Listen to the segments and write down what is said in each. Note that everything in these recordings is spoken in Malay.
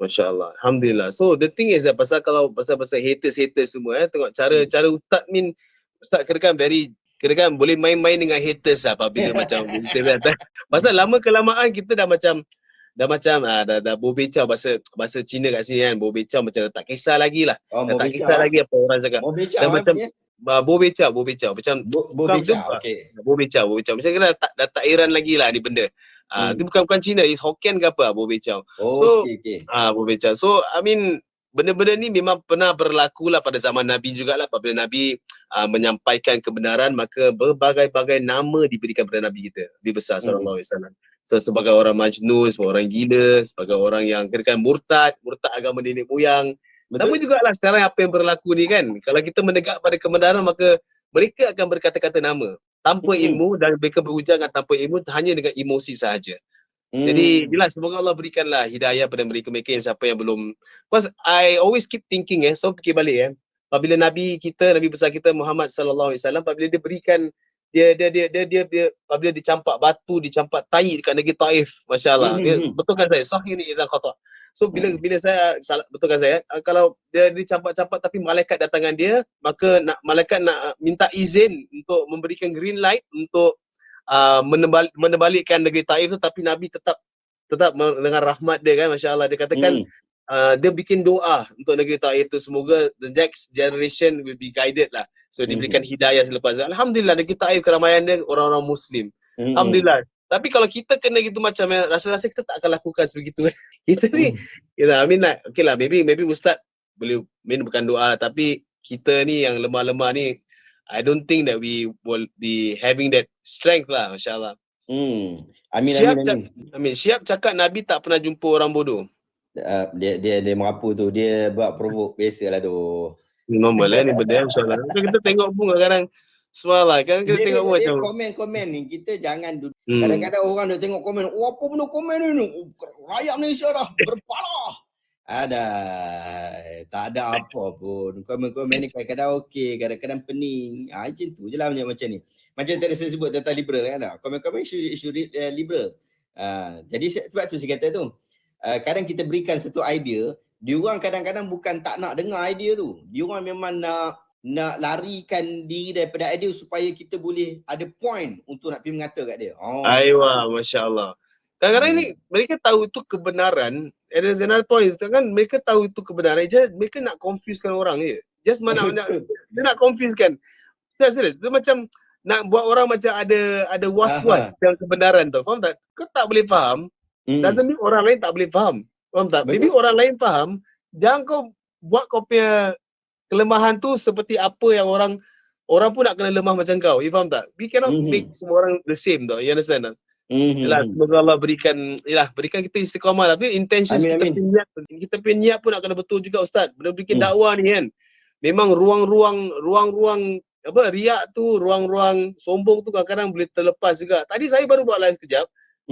Masya Allah. Alhamdulillah. So the thing is that pasal haters semua tengok cara Ustaz ni, Ustaz kira-kira boleh main-main dengan haters lah apabila macam kita kata. Pasal lama kelamaan kita dah macam bobecau bahasa Cina kat sini kan. Bobecau macam dah tak kisah lagi lah. Dah tak kisah lagi apa orang cakap. Dah macam bobecau macam bobecau macam kena dah tak heran lagi lah ni benda. Itu bukan Cina, is Hokkien ke apa bobecau. So bobecau. So I mean benda-benda ni memang pernah berlaku lah pada zaman Nabi jugalah. Apabila Nabi menyampaikan kebenaran, maka berbagai-bagai nama diberikan kepada Nabi kita, Nabi besar sallallahu alaihi wasallam. So sebagai orang majnun, sebagai orang gila, sebagai orang yang kira-kira murtad agama nenek moyang. Sama jugalah sekarang apa yang berlaku ni kan. Kalau kita menegak pada kebenaran, maka mereka akan berkata-kata nama tanpa ilmu, dan mereka berujar tanpa ilmu hanya dengan emosi sahaja. Jadi jelas semoga Allah berikanlah hidayah pada mereka yang siapa yang belum. Because I always keep thinking so fikir balik apabila Nabi besar kita Muhammad sallallahu alaihi wasallam, apabila dia berikan dia apabila dicampak batu, dicampak tai dekat negeri Taif, masya-Allah. Betulkan saya sahih ni idzan khata. So bila saya betulkan saya, kalau dia dicampak-campak tapi malaikat datangan dia, maka malaikat nak minta izin untuk memberikan green light untuk menebalikkan negeri Taif tu, tapi Nabi tetap dengan rahmat dia kan, masya-Allah, dia katakan dia bikin doa untuk negeri Taif tu, semoga the next generation will be guided lah. So diberikan hidayah selepas. Alhamdulillah negeri Taif keramaian dia orang-orang Muslim. Alhamdulillah. Tapi kalau kita kena gitu macam rasa-rasa kita tak akan lakukan sebegitu. Kita ni I mean like, okay lah, maybe Ustaz boleh bukan doa, tapi kita ni yang lemah-lemah ni, I don't think that we will be having that strength lah, masya-Allah. Amin. Siap cakap Nabi tak pernah jumpa orang bodoh. Dia merapu tu, dia buat provoke biasalah tu. Normal lah ni benda, insya-Allah. Kita tengok pun kadang semalah kan kita tengok macam komen ni, kita jangan kadang-kadang orang dah tengok komen, apa benda komen ni, rakyat Malaysia dah berpalah. Tak ada apa pun. Komen ni kadang-kadang okey, kadang-kadang pening. Macam tu je lah macam ni. Macam tadi saya sebut tentang liberal kan. Komen-komen isu liberal. Jadi sebab tu saya kata tu, kadang kita berikan satu idea, diorang kadang-kadang bukan tak nak dengar idea tu. Diorang memang nak larikan diri daripada idea supaya kita boleh ada point untuk nak pergi mengata kat dia. Aiwa, masya-Allah. Kadang-kadang ni mereka tahu itu kebenaran. Ada another point kan, mereka tahu itu kebenaran, mereka nak confusekan orang je. Just dia nak confusekan. Serius, dia macam nak buat orang macam ada was-was dengan kebenaran tu. Faham tak? Kau tak boleh faham, doesn't mean orang lain tak boleh faham. Faham tak? Maybe orang lain faham, jangan kau buat kau punya kelemahan tu seperti apa yang orang pun nak kena lemah macam kau. You faham tak? We cannot make semua orang the same tau. You understand tak? Yalah, semoga Allah berikan kita istiqamah lah. Tapi intention kita punya niat pun nak kena betul juga, Ustaz. Benda bikin dakwah ni kan, memang ruang-ruang riak tu, ruang-ruang sombong tu kadang-kadang boleh terlepas juga. Tadi saya baru buat live sekejap,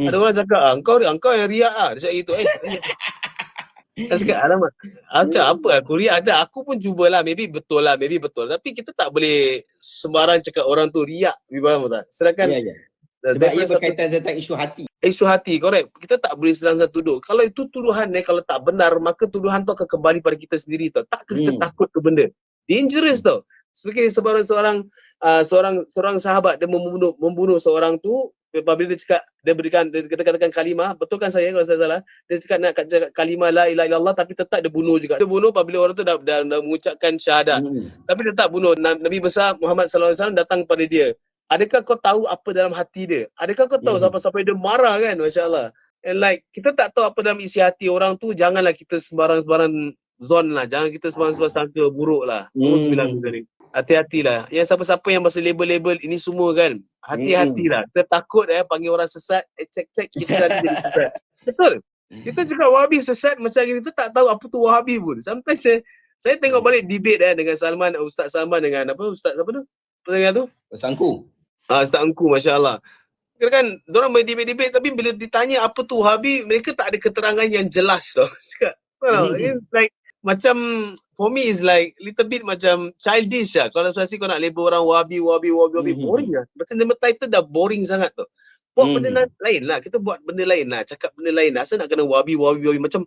ada orang cakap engkau yang riak dia cakap gitu. Saya cakap alamak, macam apa aku riak ada, aku pun cubalah, maybe betul. Tapi kita tak boleh sembarang cakap orang tu riak, faham tak? Sedangkan sebab ia berkaitan tentang isu hati. Isu hati, correct. Kita tak boleh serang tuduh. Kalau itu tuduhan kalau tak benar, maka tuduhan tu akan kembali pada kita sendiri tau. Tak kita takut ke benda. Dangerous tau. Sebagai seorang sahabat, dia membunuh seorang tu, apabila dia katakan kalimah, betulkan saya kalau saya salah, dia cakap nak cakap kalimah la ilaha illallah, tapi tetap dia bunuh juga. Dia bunuh apabila orang tu dah mengucapkan syahadat. Tapi tetap bunuh. Nabi besar Muhammad sallallahu alaihi wasallam datang kepada dia. Adakah kau tahu apa dalam hati dia? Adakah kau tahu sampai dia marah kan? Masya-Allah. And like, kita tak tahu apa dalam isi hati orang tu, janganlah kita sembarang zon lah. Jangan kita sembarang sangka buruk lah. Hati-hatilah. Yang siapa-siapa yang masih label-label ini semua kan, hati-hatilah. Kita takut panggil orang sesat, cek-cek kita nanti jadi sesat. Betul. Kita cakap Wahabi sesat macam kita tak tahu apa tu Wahabi pun. Sometimes saya tengok balik debate dengan Ustaz Salman dengan Ustaz apa tu? Apa tu? Sangku. Ustaz Engku, masya-Allah. Kan diorang main debate tapi bila ditanya apa tu Wahabi, mereka tak ada keterangan yang jelas tau. Cakap, like macam for me is like little bit macam childish lah. Kalau kau nak label orang Wahabi, boring lah. Macam nama title dah boring sangat tau. Buat benda lain lah. Kita buat benda lain lah. Cakap benda lain lah. Asal nak kena wabi. Macam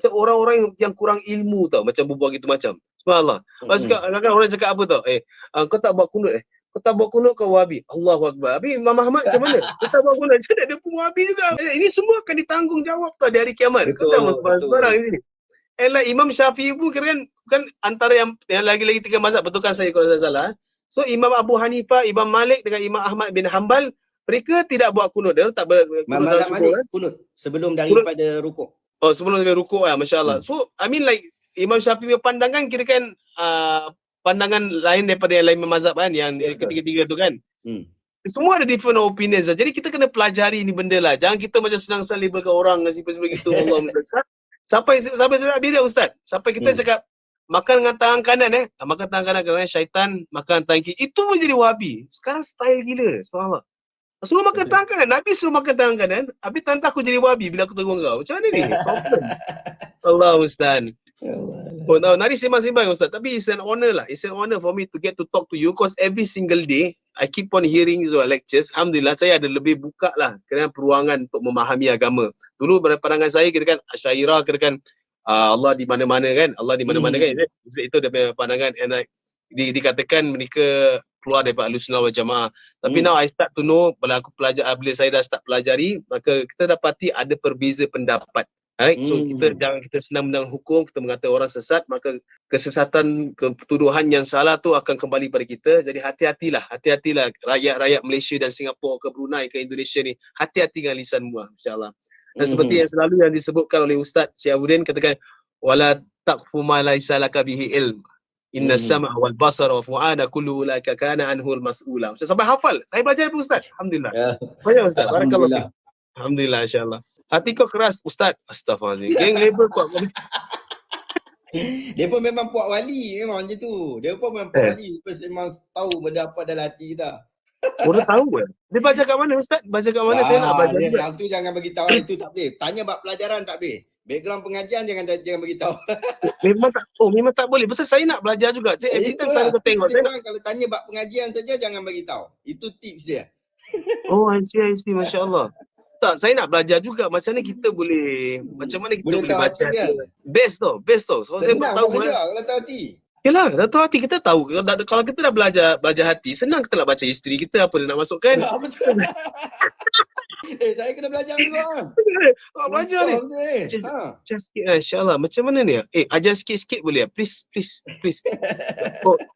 orang-orang yang kurang ilmu tau. Macam berbual gitu macam. Subhanallah. Kadang-kadang orang cakap apa tau. Kau tak buat kunut Kau tak buat kunut kau wabi. Allahu Akbar. Habis Imam Ahmad macam mana? Kau tak buat kunut. Dia pun wabi juga. Ini semua akan ditanggungjawab tau di hari kiamat. Kau tahu sebarang ini. Imam Syafi'i pun kan antara yang lagi-lagi 3 mazhab. Betulkan saya kalau saya salah. So Imam Abu Hanifah, Imam Malik dengan Imam Ahmad bin Hanbal, mereka tidak buat kunut. Dia tak kunut dalam subuh. Kunut sebelum daripada rukuk. Oh, sebelum daripada rukuk lah, masya-Allah. So I mean like Imam Syafi'i punya pandangan kirakan pandangan lain daripada yang lain mazhab kan, yang ketiga-tiga tu kan. Semua ada different opinions lah. Jadi kita kena pelajari ni benda lah. Jangan kita macam senang-senang labelkan orang simple-simple gitu. Allah Ustaz. Sampai bila Ustaz? Sampai kita cakap makan dengan tangan kanan makan tangan kanan kerana syaitan, makan tangan kiri. Itu pun jadi wahabi. Sekarang style gila. Subhanallah. Suruh makan tangan kanan. Nabi suruh makan tangan kanan. Habis tantang aku jadi wahabi bila aku tengok kau. Macam mana ni? Allah Ustaz. Oh, no, nari sembang-sembang Ustaz. Tapi it's an honor lah. It's an honor for me to get to talk to you because every single day I keep on hearing your lectures. Alhamdulillah saya ada lebih buka lah kerana peruangan untuk memahami agama. Dulu pada pandangan saya kira kan Asy'ariyah kira kan Allah di mana-mana kan. Allah di mana-mana kan. Itu dia punya pandangan and dikatakan mereka keluar daripada Ahlussunnah wal Jamaah. Tapi now I start to know bila saya dah start pelajari, maka kita dapati ada perbeza pendapat. Right? So jangan kita senang menang hukum, kita mengata orang sesat, maka kesesatan, ketuduhan yang salah tu akan kembali pada kita. Jadi hati-hatilah rakyat-rakyat Malaysia dan Singapura ke Brunei ke Indonesia ni, hati-hati dengan lisan muah, insya-Allah. Dan seperti yang selalu yang disebutkan oleh Ustaz Syihabuddin, katakan wala taqfu ma laysa laka bihi ilm. Inna sam'a wal basara wa fu'ada kullu ulaika kana anhu mas'ula. Ustaz sampai hafal. Saya belajar daripada Ustaz. Alhamdulillah. Banyak Ustaz. Barakallahu. Alhamdulillah, insya-Allah. Hati kau keras Ustaz. Astaghfirullahalazim. Geng label kuat. Dia pun memang puak wali memang macam tu. Dia pun memang puak wali. Lepas memang tahu benda apa dalam hati kita. Orang tahu ke? Dia baca kat mana Ustaz? Baca kat mana? Saya nak baca juga. Yang tu jangan bagi tahu, itu tak boleh. Tanya bab pelajaran tak boleh. Background pengajian jangan bagi tahu. Memang tak boleh. Pasal saya nak belajar juga. Saya every time saya tengok kalau tanya bab pengajian saja jangan bagi tahu. Itu tips dia. Oh, I see. Masya-Allah. Tak, saya nak belajar juga macam mana kita boleh boleh baca dia. Best tau. Kalau saya tahu kalau tahu hati. Yalah, dah tahu hati kita tahu. Kalau kita dah belajar hati, senang kita nak baca isteri kita apa dia nak masukkan. Betul. Saya kena belajar juga. Belajar ni. Ajar sikit lah, insya-Allah. Macam mana ni? Ajar sikit-sikit boleh? Please.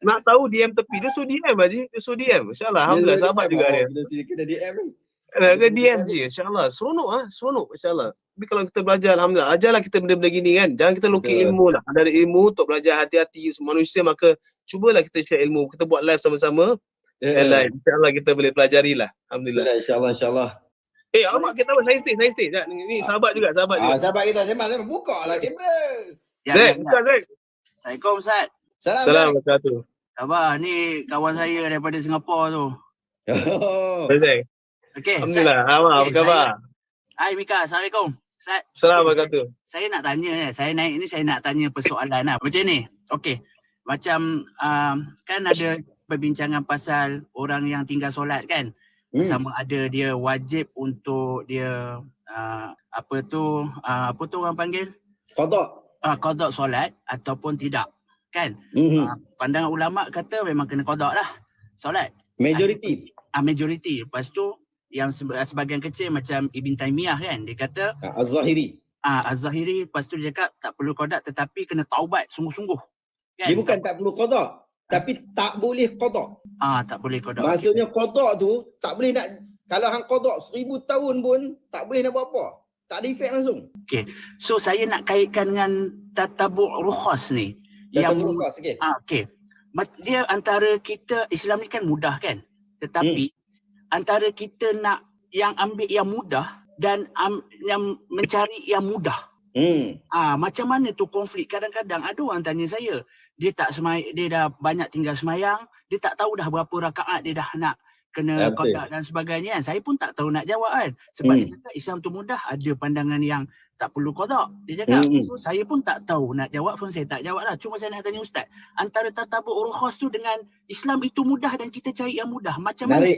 Nak tahu DM tepi, dia suruh DM Haji. Insya-Allah. Alhamdulillah, sahabat juga dia. Kena DM ni. Ke DM je, insya-Allah. Seronok insya-Allah. Tapi kalau kita belajar, alhamdulillah, ajarlah kita benda-benda gini kan. Jangan kita lukis ilmu lah. Ada ilmu untuk belajar hati-hati manusia, maka cubalah kita share ilmu. Kita buat live sama-sama. Insya-Allah kita boleh pelajari lah. Alhamdulillah. Insya-Allah. Alamak, kita tahu saya stay. Ni sahabat juga. Sahabat kita sembang. Buka lah kamera. Zek, buka Zek. Assalamualaikum Ustaz. Assalamualaikum. Khabar, ni kawan saya daripada Singapura tu. Zek. Okey. Alhamdulillah. Apa khabar? Hai Mika, Assalamualaikum. Ustaz. Assalamualaikum. Saya nak tanya saya nak tanya persoalan lah. Macam ni. Okey. Macam kan ada perbincangan pasal orang yang tinggal solat kan? Sama ada dia wajib untuk dia apa tu orang panggil? Qada solat ataupun tidak. Kan? Pandangan ulama kata memang kena qada lah solat. Majoriti. Majoriti. Lepas tu yang sebahagian kecil macam Ibn Taymiyah kan, dia kata Az-Zahiri. Az-Zahiri, lepas tu dia cakap tak perlu qada tetapi kena taubat sungguh-sungguh. Kan? Dia bukan tak perlu qada, tapi tak boleh qada. Tak boleh qada. Maksudnya qada tu tak boleh nak, kalau hang qada 1000 tahun pun tak boleh nak buat apa. Tak ada efek langsung. Okey. So saya nak kaitkan dengan tatabu' rukhas ni. Tatabu' rukhas, okey. Okey. Dia antara kita, Islam ni kan mudah kan? Tetapi antara kita nak yang ambil yang mudah dan yang mencari yang mudah. Macam mana tu konflik? Kadang-kadang ada orang tanya saya, dia dah banyak tinggal semayang, dia tak tahu dah berapa rakaat dia dah nak kena Betul. qada dan sebagainya kan. Saya pun tak tahu nak jawab kan. Sebab dia Hmm. cakap Islam tu mudah, ada pandangan yang tak perlu qada. Dia cakap. Hmm. So saya pun tak tahu nak jawab pun saya tak jawab lah. Cuma saya nak tanya Ustaz, antara tatabuk rukhas tu dengan Islam itu mudah dan kita cari yang mudah. Macam mana?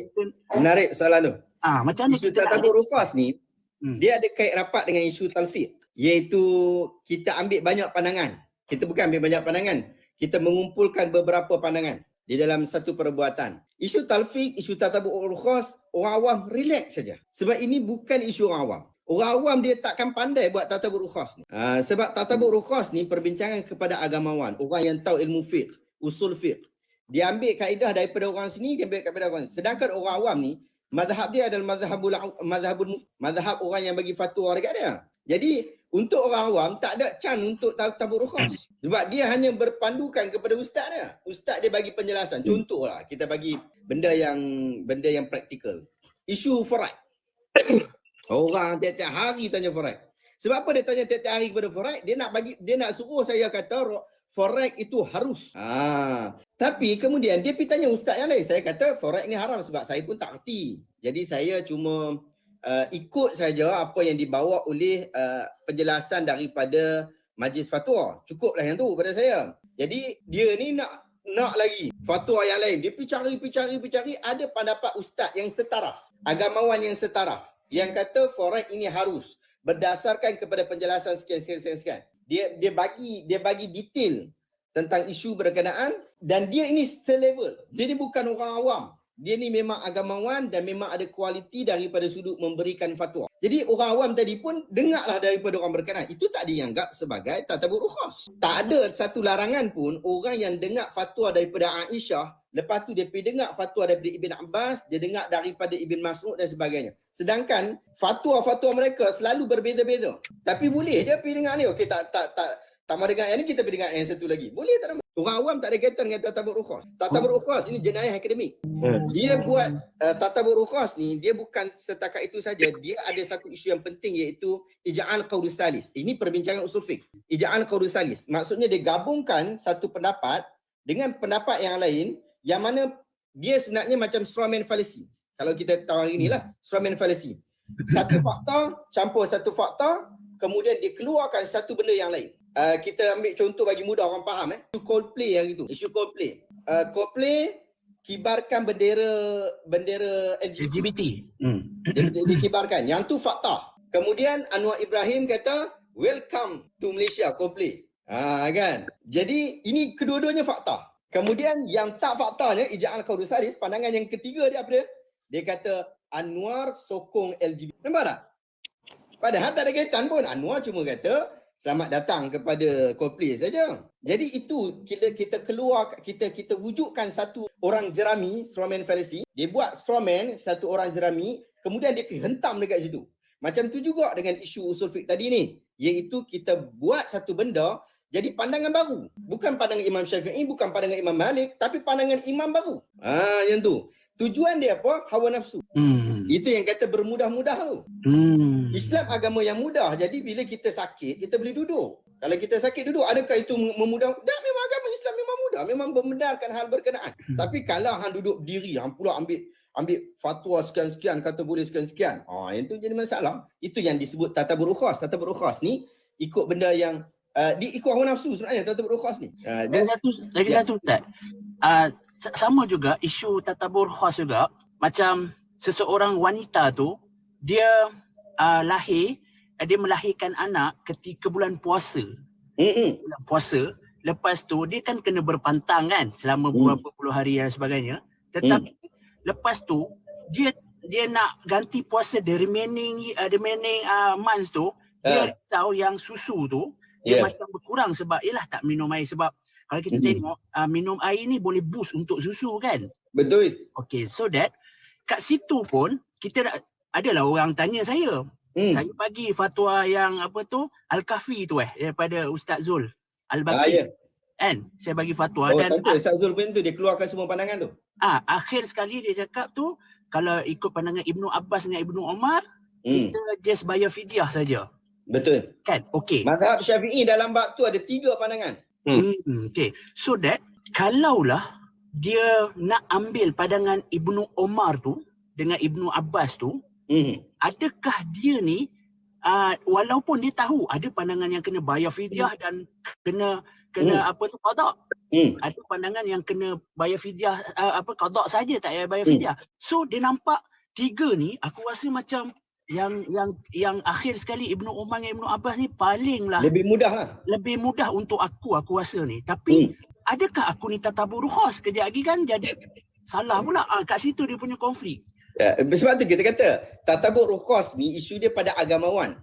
Menarik soalan tu. Macam mana Isu kita nak tatabuk rukhas ni, Hmm. dia ada kait rapat dengan isu talfiq. Iaitu kita ambil banyak pandangan. Kita bukan ambil banyak pandangan. Kita mengumpulkan beberapa pandangan di dalam satu perbuatan. Isu talfiq, isu tatabuk rukhas, orang awam relax saja. Sebab ini bukan isu orang awam. Orang awam dia takkan pandai buat tatabuk rukhas ni. Sebab tatabuk rukhas ni perbincangan kepada agamawan, orang yang tahu ilmu fiqh, usul fiqh. Dia ambil kaedah daripada orang sini, dia ambil daripada orang sini. Sedangkan orang awam ni, mazhab dia adalah mazhab orang yang bagi fatwa dekat dia. Jadi untuk orang awam tak ada chance untuk tatabuk rukhas. Sebab dia hanya berpandukan kepada ustaz dia. Ustaz dia bagi penjelasan. Contohlah kita bagi benda yang praktikal. Isu faraid. Orang tiap-tiap hari tanya faraid. Sebab apa dia tanya tiap-tiap hari kepada faraid? Dia nak suruh saya kata faraid itu harus. Tapi kemudian dia pergi tanya ustaz yang lain. Saya kata faraid ni haram sebab saya pun tak erti. Jadi saya cuma ikut saja apa yang dibawa oleh penjelasan daripada majlis fatwa. Cukuplah yang tu pada saya. Jadi dia ni nak lagi fatwa yang lain. Dia pergi cari ada pendapat ustaz yang setaraf, agamawan yang setaraf yang kata faraid ini harus berdasarkan kepada penjelasan sekian. Dia bagi detail tentang isu berkenaan dan dia ini selevel. Dia ni bukan orang awam. Dia ni memang agamawan dan memang ada kualiti daripada sudut memberikan fatwa. Jadi orang awam tadi pun dengarlah daripada orang berkenaan. Itu tak dianggap sebagai tatabuk rukhas. Tak ada satu larangan pun orang yang dengar fatwa daripada Aisyah, lepas tu dia pergi dengar fatwa daripada Ibn Abbas, dia dengar daripada Ibn Mas'ud dan sebagainya. Sedangkan fatwa-fatwa mereka selalu berbeza-beza. Tapi boleh je pergi dengar ni. Okey, tak mau dengar yang ni, kita pergi dengar yang satu lagi. Boleh tak ada. Orang awam tak ada kaitan dengan tatabuk rukhas. Tatabuk rukhas ini jenayah akademik. Dia buat tatabuk rukhas ni, dia bukan setakat itu saja. Dia ada satu isu yang penting iaitu ija'al qaulus salis. Ini perbincangan usul fiqh. Ija'al qaulus salis. Maksudnya dia gabungkan satu pendapat dengan pendapat yang lain yang mana dia sebenarnya macam straw man fallacy. Kalau kita tahu hari inilah straw man fallacy. Satu fakta campur satu fakta, kemudian dia keluarkan satu benda yang lain. Kita ambil contoh bagi mudah orang faham. Isu Coldplay hari tu. Isu Coldplay. Coldplay kibarkan bendera LGBT. Dia kibarkan. Yang tu fakta. Kemudian Anwar Ibrahim kata welcome to Malaysia Coldplay. Kan? Jadi ini kedua-duanya fakta. Kemudian yang tak faktanya ija'al qaulus salis, pandangan yang ketiga dia apa dia? Dia kata Anwar sokong LGBT. Nampak tak? Padahal tak ada kaitan pun. Anwar cuma kata selamat datang kepada Coldplay saja. Jadi itu kita keluar, kita wujudkan satu orang jerami, strawman fallacy. Dia buat strawman satu orang jerami, kemudian dia pergi hentam dekat situ. Macam tu juga dengan isu usul fiqh tadi ni, iaitu kita buat satu benda jadi pandangan baru. Bukan pandangan Imam Syafi'i, bukan pandangan Imam Malik, tapi pandangan imam baru. Yang tu. Tujuan dia apa? Hawa nafsu. Itu yang kata bermudah-mudah tu. Islam agama yang mudah. Jadi bila kita sakit, kita boleh duduk. Kalau kita sakit duduk, adakah itu memudah? Tak, memang agama Islam memang mudah. Memang membenarkan hal berkenaan. Tapi kalau hang duduk berdiri, hang pula ambil fatwa sekian-sekian, kata boleh sekian-sekian. Yang tu jadi masalah. Itu yang disebut tatabuk rukhas. Tatabuk rukhas ni ikut benda yang ikut hawa nafsu sebenarnya tatabuk rukhas ni. Lagi satu Ustaz. Sama juga isu tatabuk rukhas juga, macam seseorang wanita tu dia dia melahirkan anak ketika bulan puasa. Bulan puasa, lepas tu dia kan kena berpantang kan selama beberapa puluh hari dan sebagainya. Tetapi lepas tu dia nak ganti puasa the remaining months tu, dia risau yang susu tu dia macam berkurang sebab ialah tak minum air. Sebab kalau kita tengok minum air ni boleh boost untuk susu kan. Betul. Okay, so that kat situ pun kita adalah orang tanya saya. Saya bagi fatwa yang Al-Kahfi tu daripada Ustaz Zul Al-Baqi. Kan? Saya bagi fatwa dan Ustaz Zul pun tu dia keluarkan semua pandangan tu. Akhir sekali dia cakap tu kalau ikut pandangan Ibnu Abbas dengan Ibnu Umar, kita just bayar fidyah saja. Betul. Kan? Okey. Mazhab Syafi'i dalam bab tu ada 3 pandangan. Okay. So that kalaulah dia nak ambil pandangan Ibnu Omar tu dengan Ibnu Abbas tu, adakah dia ni walaupun dia tahu ada pandangan yang kena bayar fidyah dan kena apa tu qada. Ada pandangan yang kena bayar fidyah qada saja, tak payah bayar fidyah. So dia nampak tiga ni, aku rasa macam yang akhir sekali Ibnu Umar dengan Ibnu Abbas ni palinglah lebih mudah untuk aku rasa ni. Tapi adakah aku ni tatabur rukhas? Kejap lagi kan jadi salah pula. Kat situ dia punya konflik. Sebab tu kita kata tatabur rukhas ni isu dia pada agamawan.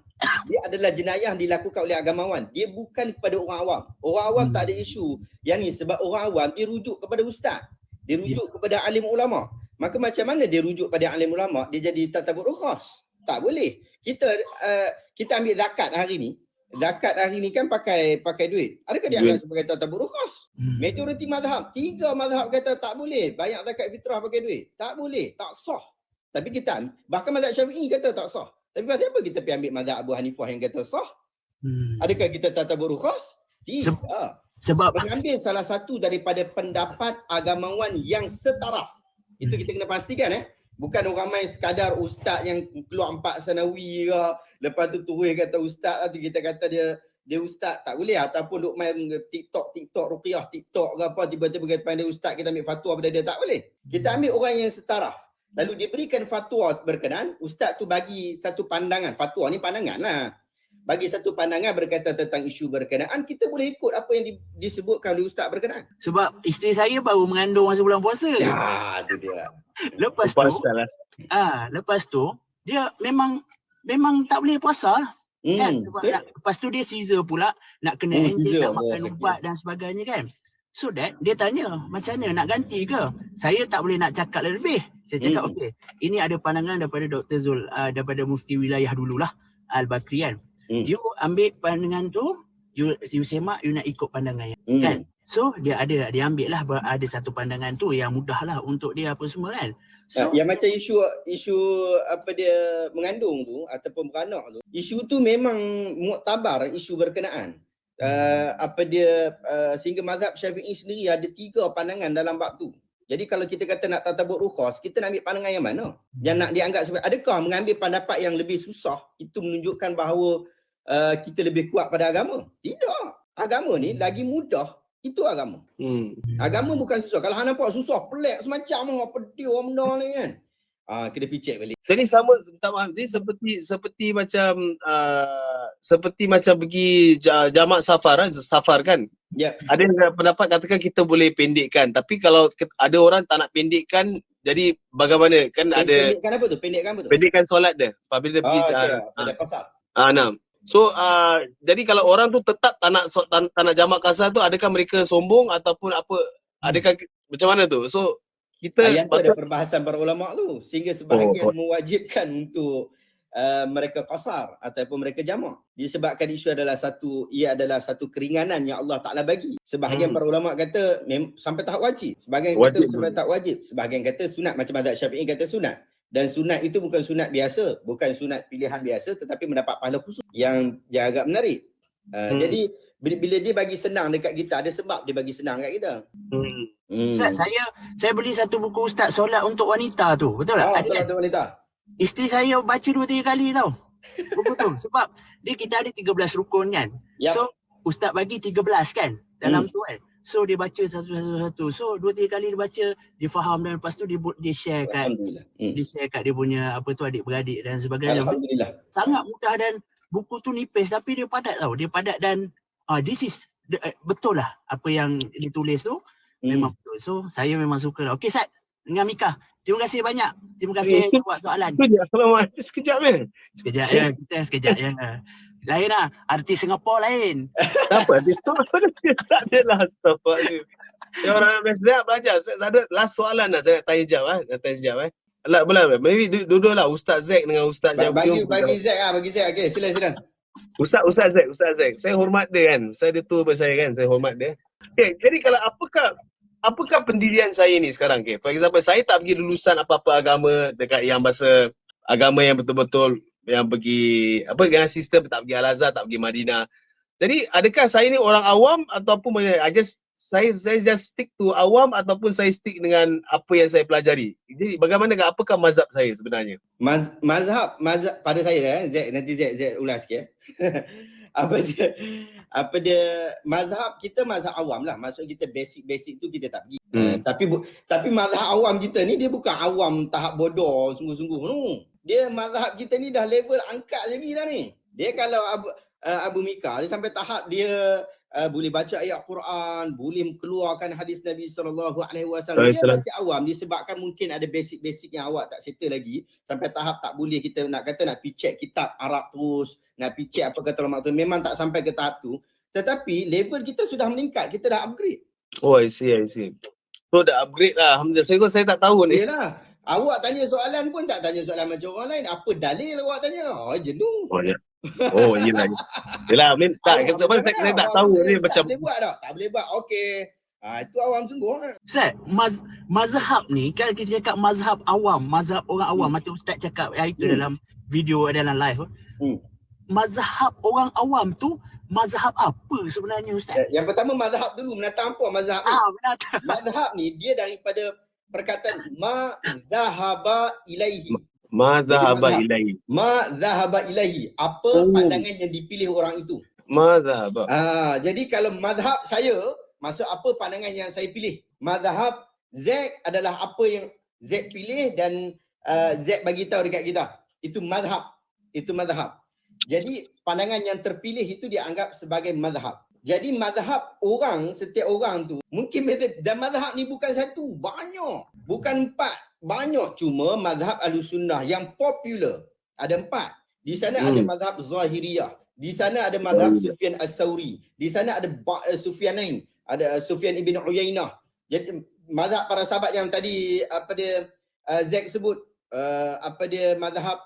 Dia adalah jenayah yang dilakukan oleh agamawan. Dia bukan kepada orang awam. Orang awam tak ada isu yang ni, sebab orang awam dia rujuk kepada ustaz. Dia rujuk kepada alim ulama. Maka macam mana dia rujuk pada alim ulama, dia jadi tatabur rukhas? Tak boleh. Kita ambil zakat hari ni. Zakat hari ni kan pakai duit. Adakah dia anggap sebagai tatabur rukhas? Majoriti mazhab, 3 mazhab kata tak boleh bayar zakat fitrah pakai duit. Tak boleh, tak sah. Tapi kita bahkan mazhab Syafi'i kata tak sah. Tapi pasal apa kita pergi ambil mazhab Abu Hanifah yang kata sah? Adakah kita tatabur rukhas? Tidak. Sebab mengambil salah satu daripada pendapat agamawan yang setaraf. Itu kita kena pastikan Bukan orang main sekadar ustaz yang keluar 4 sanawi ke, lepas tu turun kata ustaz lah, kita kata dia ustaz. Tak boleh. Ataupun duk main TikTok ruqyah, TikTok ke apa, tiba-tiba kata dia ustaz, kita ambil fatwa pada dia. Tak boleh. Kita ambil orang yang setaraf. Lalu dia berikan fatwa berkenaan, ustaz tu bagi satu pandangan. Fatwa ni pandangan lah. Bagi satu pandangan berkaitan tentang isu berkenaan, kita boleh ikut apa yang disebutkan oleh ustaz berkenaan. Sebab isteri saya baru mengandung masa bulan puasa. Ya, tu dia. Lepas tu dia memang tak boleh puasa kan. Sebab lepas tu dia Caesar pula, nak kena engine, nak makan ubat dan sebagainya kan. So that dia tanya macam mana nak ganti ke? Saya tak boleh nak cakap lebih. Saya cakap okey, ini ada pandangan daripada Dr. Zul, daripada mufti wilayah dululah Al-Bakri kan. You ambil pandangan tu, you semak, you nak ikut pandangan kan. So dia ambil lah, ada satu pandangan tu yang mudah lah untuk dia apa semua kan. So yang macam isu apa dia mengandung tu ataupun beranak tu, isu tu memang muktabar isu berkenaan. Sehingga mazhab Syafi'i sendiri ada 3 pandangan dalam bab tu. Jadi kalau kita kata nak tatabur rukhas, kita nak ambil pandangan yang mana? Yang nak dianggap sebagai, adakah mengambil pendapat yang lebih susah itu menunjukkan bahawa kita lebih kuat pada agama? Tidak. Agama ni lagi mudah. Itu agama. Agama bukan susah. Kalau hang nampak susah, pelik semacam apa dia benda ni kan. Kena picit balik. Jadi sama, ini seperti macam pergi jamak safar kan. Ada yang pendapat katakan kita boleh pendekkan, tapi kalau ada orang tak nak pendekkan, jadi bagaimana kan? Pendekkan apa tu? Pendekkan solat dia apabila dia pergi ada qasar. So jadi kalau orang tu tetap tak nak jamak kasar tu, adakah mereka sombong ataupun apa? Adakah macam mana tu? So kita yang tu ada perbahasan para ulama tu, sehingga sebahagian mewajibkan untuk mereka qasar ataupun mereka jamak. Disebabkan isu adalah satu keringanan yang Allah Taala bagi. Sebahagian para ulama kata sampai tahap wajib. Sebahagian kata sampai tahap wajib. Sebahagian kata sunat, macam mazhab Syafi'i kata sunat. Dan sunat itu bukan sunat biasa, bukan sunat pilihan biasa, tetapi mendapat pahala khusus yang agak menarik. Jadi bila dia bagi senang dekat kita, ada sebab dia bagi senang dekat kita. Ustaz, saya beli satu buku ustaz solat untuk wanita tu. Betul tak? Solat untuk wanita. Isteri saya baca 2-3 kali tau. Buku tu. Sebab kita ada 13 rukun kan. So ustaz bagi 13 kan dalam tu kan. So dia baca satu-satu. So 2-3 kali dia baca, dia faham, dan lepas tu dia share kat dia share kat dia punya adik-beradik dan sebagainya. Alhamdulillah. Sangat mudah dan buku tu nipis tapi dia padat tau. Dia padat dan betul lah apa yang ditulis tu. Memang betul. So saya memang suka lah. Okey Sat dengan Mika, terima kasih banyak. Terima kasih buat soalan. Sekejap ni. Sekejap ya. Kita sekejap ya. Lain lah. Artis Singapura lain. Apa? Artis Singapura? Tak ada lah. Astagfirullah. Orang nak belajar. Saya ada last soalan lah. Saya nak tanya jawab. Boleh. Maybe dua-dua lah. Ustaz Zack dengan Ustaz Jabir. Bagi Zack lah. Bagi Zack. Okay, sila. Ustaz Zack. Saya hormat dia kan. Dia tua pada saya kan. Saya hormat dia. Okay, jadi kalau apakah pendirian saya ni sekarang? Okay? For example, saya tak pergi lulusan apa-apa agama dekat yang bahasa agama yang betul-betul yang pergi dengan sistem, tak pergi Al-Azhar, tak pergi Madinah. Jadi adakah saya ni orang awam ataupun saya just stick to awam ataupun saya stick dengan apa yang saya pelajari. Jadi bagaimana, apakah mazhab saya sebenarnya? Mazhab pada saya Zack, nanti Zack ulas sikit. apa dia mazhab kita mazhab awam lah. Maksud kita basic tu kita tak pergi. Tapi mazhab awam kita ni dia bukan awam tahap bodoh sungguh-sungguh. Dia mazhab kita ni dah level angkat lagi dah ni. Dia kalau Abu Mika dia sampai tahap dia boleh baca ayat Quran, boleh keluarkan hadis Nabi SAW. Dia masih awam disebabkan mungkin ada basic yang awak tak settle lagi. Sampai tahap tak boleh kita nak pergi check kitab Arab terus, nak pergi check apa kata ulama tu. Memang tak sampai ke tahap tu. Tetapi level kita sudah meningkat, kita dah upgrade. Oh, I see. So dah upgrade lah. Alhamdulillah. Saya tak tahu ni. Yalah. Awak tanya soalan pun tak tanya soalan macam orang lain. Apa dalil awak tanya? Oh, jenuh. Oh, ya. Oh, yelah. Yelah, Amin. Tak, saya tak tahu ni macam. Tak boleh buat tak? Tak boleh buat. Okey. Itu awam sungguh. Ustaz, mazhab ni, kan kita cakap mazhab awam, mazhab orang awam, macam Ustaz cakap itu dalam video, dalam live. Mazhab orang awam tu, mazhab apa sebenarnya Ustaz? Yang pertama mazhab dulu, menatang apa mazhab ni? Menatang. Mazhab ni dia daripada perkataan ma dhahaba ilaihi. Ma dhahaba ilaihi. Apa pandangan yang dipilih orang itu? Ma dhahaba. Jadi kalau mazhab saya, maksud apa pandangan yang saya pilih? Mazhab Z adalah apa yang Z pilih dan Z bagi tahu dekat kita. Itu mazhab. Jadi pandangan yang terpilih itu dianggap sebagai mazhab. Jadi mazhab orang, setiap orang tu mungkin method, dan mazhab ni bukan satu, banyak. Bukan 4, banyak. Cuma mazhab Ahlussunnah yang popular ada 4. Di sana ada mazhab Zahiriyah, di sana ada mazhab Sufyan As-Sauri, di sana ada Sufyanain, ada Sufyan Ibn Uyainah. Jadi mazhab para sahabat yang tadi Zack sebut, mazhab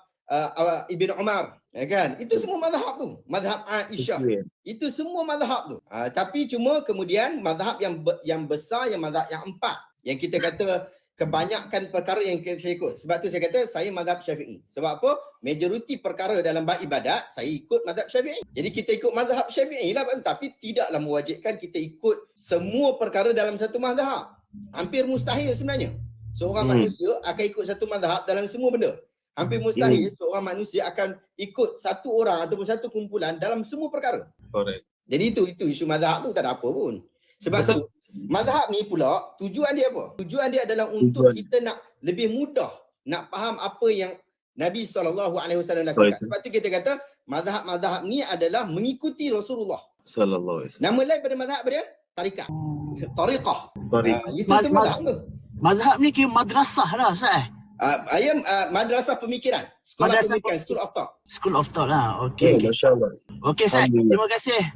Ibn Umar, kan? Itu semua mazhab tu. Mazhab Aisyah. Itu semua mazhab tu. Tapi cuma kemudian mazhab yang besar, yang mazhab yang 4, yang kita kata kebanyakan perkara yang saya ikut. Sebab tu saya kata saya mazhab Syafi'i. Sebab apa? Majoriti perkara dalam bab ibadat saya ikut mazhab Syafi'i. Jadi kita ikut mazhab Syafi'i lah, tapi tidaklah mewajibkan kita ikut semua perkara dalam satu mazhab. Hampir mustahil sebenarnya. Seorang manusia akan ikut satu mazhab dalam semua benda. Hampir mustahil seorang manusia akan ikut satu orang ataupun satu kumpulan dalam semua perkara. Correct. Jadi itu isu mazhab tu tak ada apa pun. Sebab tu mazhab ni pula tujuan dia apa? Tujuan dia adalah untuk kita nak lebih mudah nak faham apa yang Nabi SAW lakukan. Sebab tu kita kata mazhab ni adalah mengikuti Rasulullah sallallahu alaihi wasallam. Nama lain pada mazhab dia tariqah. Itu mazhab tu. Mazhab ni kira madrasah lah Ustaz. Madrasah pemikiran, sekolah pemikiran, school of thought. School of thought lah. Okey. Masya-Allah. Okey Ustaz, terima kasih.